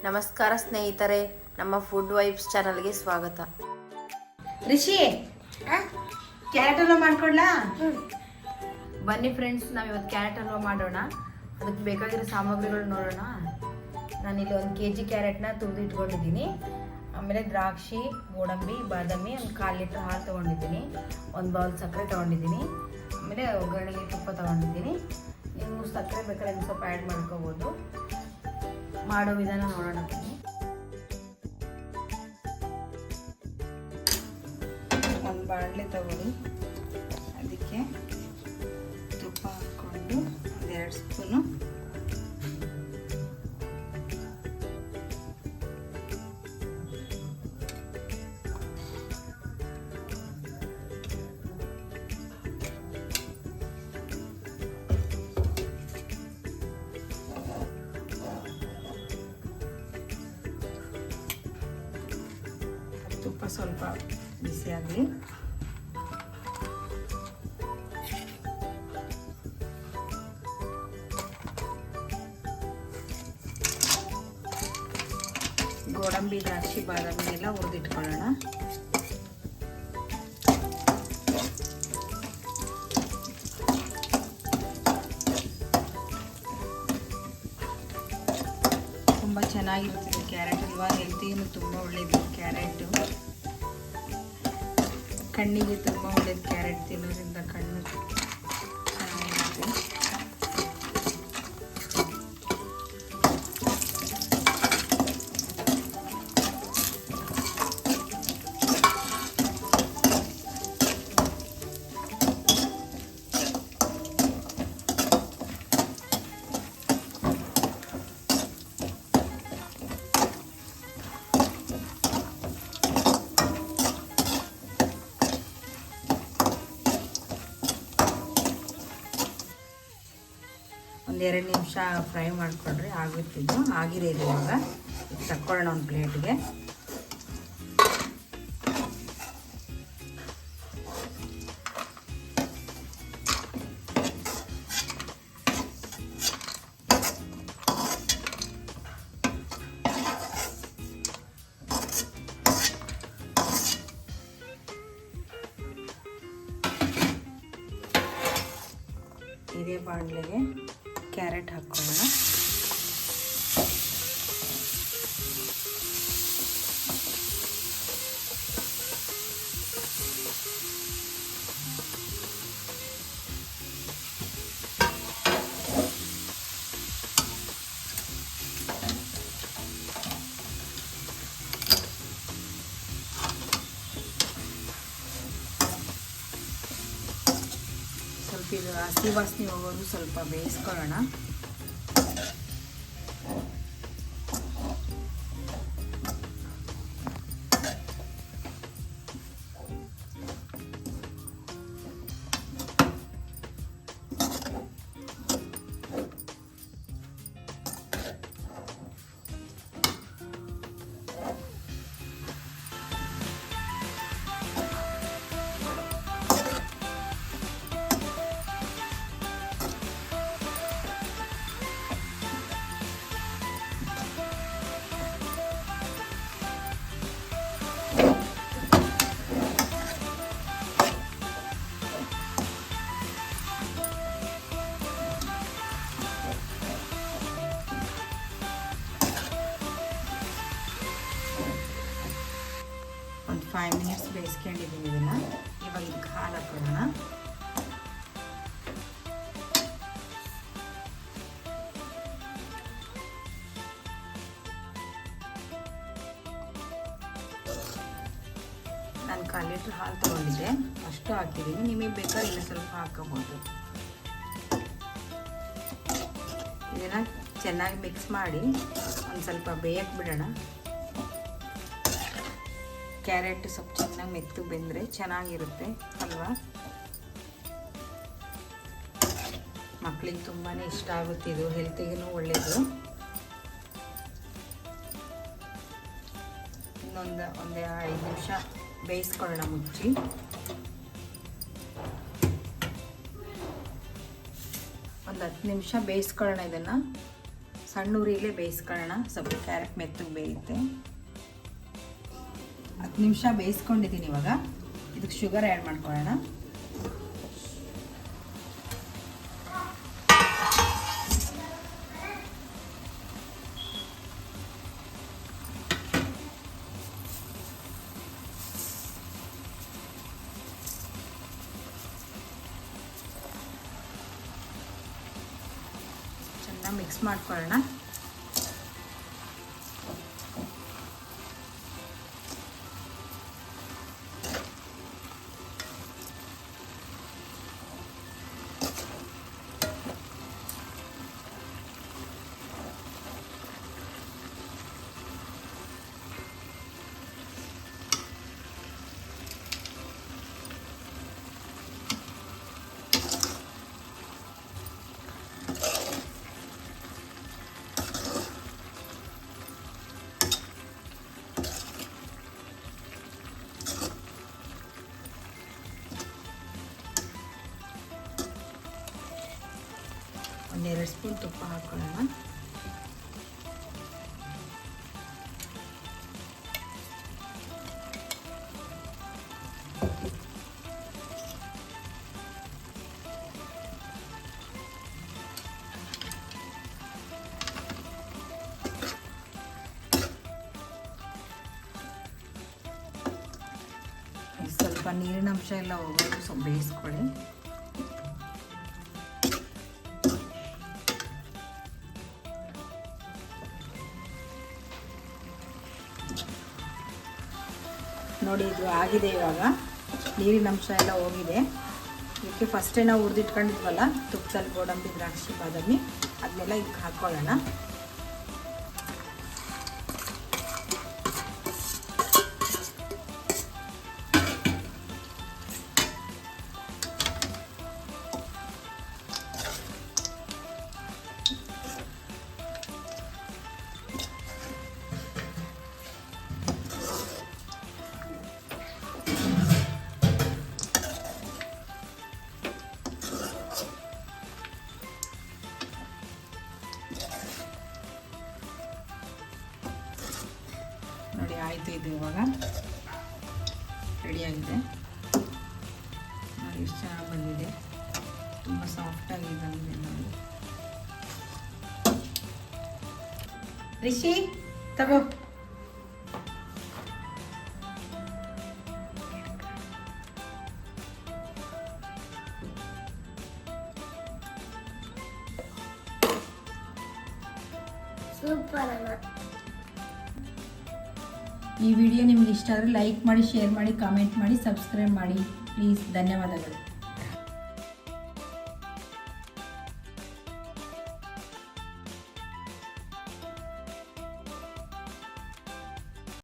ನಮಸ್ಕಾರ ಸ್ನೇಹಿತರೆ, ನಮ್ಮ ಫುಡ್ ವೈಬ್ಸ್ ಚಾನಲ್ಗೆ ಸ್ವಾಗತ. ರಿಷಿ ಕ್ಯಾರೆಟ್ ಹಲ್ವಾ ಮಾಡ್ಕೊಡ್ಲಾ? ಬನ್ನಿ ಫ್ರೆಂಡ್ಸ್, ನಾವಿವತ್ತು ಕ್ಯಾರೆಟ್ ಹಲ್ವಾ ಮಾಡೋಣ. ಅದಕ್ಕೆ ಬೇಕಾಗಿರೋ ಸಾಮಗ್ರಿಗಳು ನೋಡೋಣ. ನಾನಿಲ್ಲಿ 1 kg ಕ್ಯಾರೆಟ್ನ ತುರಿದು ಇಟ್ಕೊಂಡಿದ್ದೀನಿ. ಆಮೇಲೆ ದ್ರಾಕ್ಷಿ, ಗೋಡಂಬಿ, ಬಾದಾಮಿ, ಒಂದು 1/4 ಲೀಟ್ರ್ ಹಾಲು ತೊಗೊಂಡಿದ್ದೀನಿ. 1 ಬೌಲ್ ಸಕ್ಕರೆ ತೊಗೊಂಡಿದ್ದೀನಿ. ಆಮೇಲೆ ಒಗ್ಗರಣೆಗೆ ತುಪ್ಪ ತೊಗೊಂಡಿದ್ದೀನಿ. ನೀವು ಸಕ್ಕರೆ ಬೇಕಾದ್ರೆ ಒಂದು ಸ್ವಲ್ಪ ಆ್ಯಡ್ ಮಾಡ್ಕೋಬೋದು. ಮಾಡೋ ವಿಧಾನ ನೋಡೋಣ. ಒಂದು ಬಾಣಲೆ ತಗೊಳ್ಳಿ, ಅದಕ್ಕೆ ತುಪ್ಪ ಹಾಕ್ಕೊಂಡು 2 ಸ್ಪೂನು ತುಪ್ಪ ಸ್ವಲ್ಪ ಬಿಸಿಯಾಗಲಿ. ಗೋಡಂಬಿ, ದ್ರಾಕ್ಷಿ, ಬಾದಾಮಿ ಎಲ್ಲ ಹುರಿದಿಟ್ಕೊಳ್ಳೋಣ. ತುಂಬ ಚೆನ್ನಾಗಿರ್ತದೆ ಕ್ಯಾರೆಟ್ ಹಲ್ವಾ. ಹೆಲ್ತಿಗೂ ತುಂಬ ಒಳ್ಳೆಯದು ಕ್ಯಾರೆಟು. ಕಣ್ಣಿಗೆ ತುಂಬ ಒಳ್ಳೆಯದು ಕ್ಯಾರೆಟ್ ತಿನ್ನೋದ್ರಿಂದ, ಕಣ್ಣು ಚೆನ್ನಾಗಿರುತ್ತೆ. ಒಂದು 2 ನಿಮಿಷ ಫ್ರೈ ಮಾಡಿಕೊಂಡ್ರೆ ಆಗುತ್ತಿದ್ದು. ಆಗಿರೋ ಇದು ಇವಾಗ ತಕ್ಕೊಳ್ಳೋಣ ಒಂದು ಪ್ಲೇಟ್ಗೆ. ಇದೇ ಬಾಣಲೆಗೆ ಕ್ಯಾರೆಟ್ ಹಾಕ್ಕೊಳ್ಳೋಣ. ಸ್ವಲ್ಪ ಇದು ಹಸಿ ವಾಸನೆ ಹೋಗೋದು ಸ್ವಲ್ಪ ಬೇಯಿಸ್ಕೊಳ್ಳೋಣ. ಒಂದು 5 ಮಿನಿಟ್ಸ್ ಬೇಯಿಸ್ಕೊಂಡಿದ್ದೀನಿ ಇದನ್ನು. ಇವಾಗ ಇದಕ್ಕೆ ಹಾಲು ಹಾಕೊಳ್ಳೋಣ. ನಾನು 1/4 ಲೀಟ್ರ್ ಹಾಲು ತೊಗೊಂಡಿದ್ದೆ, ಅಷ್ಟು ಹಾಕಿದ್ದೀನಿ. ನಿಮಗೆ ಬೇಕಾದ್ರೆ ಇನ್ನೂ ಸ್ವಲ್ಪ ಹಾಕೋಬೋದು. ಇದನ್ನು ಚೆನ್ನಾಗಿ ಮಿಕ್ಸ್ ಮಾಡಿ ಒಂದು ಸ್ವಲ್ಪ ಬೇಯಕ್ಕೆ ಬಿಡೋಣ. ಕ್ಯಾರೆಟ್ ಸ್ವಲ್ಪ ಚೆನ್ನಾಗಿ ಮೆತ್ತು ಬೆಂದರೆ ಚೆನ್ನಾಗಿರುತ್ತೆ ಅಲ್ವಾ. ಮಕ್ಕಳಿಗೆ ತುಂಬಾ ಇಷ್ಟ ಆಗುತ್ತೆ ಇದು, ಹೆಲ್ತಿಗೂ ಒಳ್ಳೆಯದು. ಒಂದು 5 ನಿಮಿಷ ಬೇಯಿಸ್ಕೊಳ್ಳೋಣ ಮುಚ್ಚಿ. ಒಂದು 10 ನಿಮಿಷ ಬೇಯಿಸ್ಕೊಳ್ಳೋಣ ಇದನ್ನು. ಸಣ್ಣ ಉರಿಲೇ ಬೇಯಿಸ್ಕೊಳ್ಳೋಣ. ಸ್ವಲ್ಪ ಕ್ಯಾರೆಟ್ ಮೆತ್ತಗೆ ಬೇಯುತ್ತೆ. 10 ನಿಮಿಷ ಬೇಯಿಸ್ಕೊಂಡಿದ್ದೀನಿ. ಇವಾಗ ಇದಕ್ಕೆ ಶುಗರ್ ಆ್ಯಡ್ ಮಾಡ್ಕೊಳ್ಳೋಣ. ಚೆನ್ನಾಗಿ ಮಿಕ್ಸ್ ಮಾಡ್ಕೊಳ್ಳೋಣ. ಒಂದು 2 ಸ್ಪೂನ್ ತುಪ್ಪ ಹಾಕ್ಕೊಳ್ಳೋಣ. ಸ್ವಲ್ಪ ನೀರಿನ ಅಂಶ ಎಲ್ಲ ಹೋಗೋದು ಸ್ವಲ್ಪ ಬೇಯಿಸ್ಕೊಳ್ಳಿ. ನೋಡಿ, ಇದು ಆಗಿದೆ. ಇವಾಗ ನೀರಿನ ಅಂಶ ಎಲ್ಲ ಹೋಗಿದೆ. ಇದಕ್ಕೆ ಫಸ್ಟೇ ನಾವು ಹುರಿದಿಟ್ಕೊಂಡಿದ್ವಲ್ಲ ತುಪ್ಪದಲ್ಲಿ ಗೋಡಂಬಿ, ದ್ರಾಕ್ಷಿ, ಬಾದಾಮಿ, ಅದನ್ನೆಲ್ಲ ಇದಕ್ಕೆ ಹಾಕ್ಕೊಳ್ಳೋಣ. ನೋಡಿ ಆಯಿತು. ಇದು ಇವಾಗ ರೆಡಿಯಾಗಿದೆ. ನೋಡಿ ಎಷ್ಟು ಚೆನ್ನಾಗಿ ಬಂದಿದೆ. ತುಂಬ ಸಾಫ್ಟಾಗಿ ಬಂದಿದೆ ನೋಡಿ. ರಿಷಿ ತಗೋ. ಸೂಪರ್ ಅಲ್ಲ. ಈ ವಿಡಿಯೋ ನಿಮ್ಗೆ ಇಷ್ಟ ಆದರೆ ಲೈಕ್ ಮಾಡಿ, ಶೇರ್ ಮಾಡಿ, ಕಾಮೆಂಟ್ ಮಾಡಿ, ಸಬ್ಸ್ಕ್ರೈಬ್ ಮಾಡಿ ಪ್ಲೀಸ್. ಧನ್ಯವಾದಗಳು.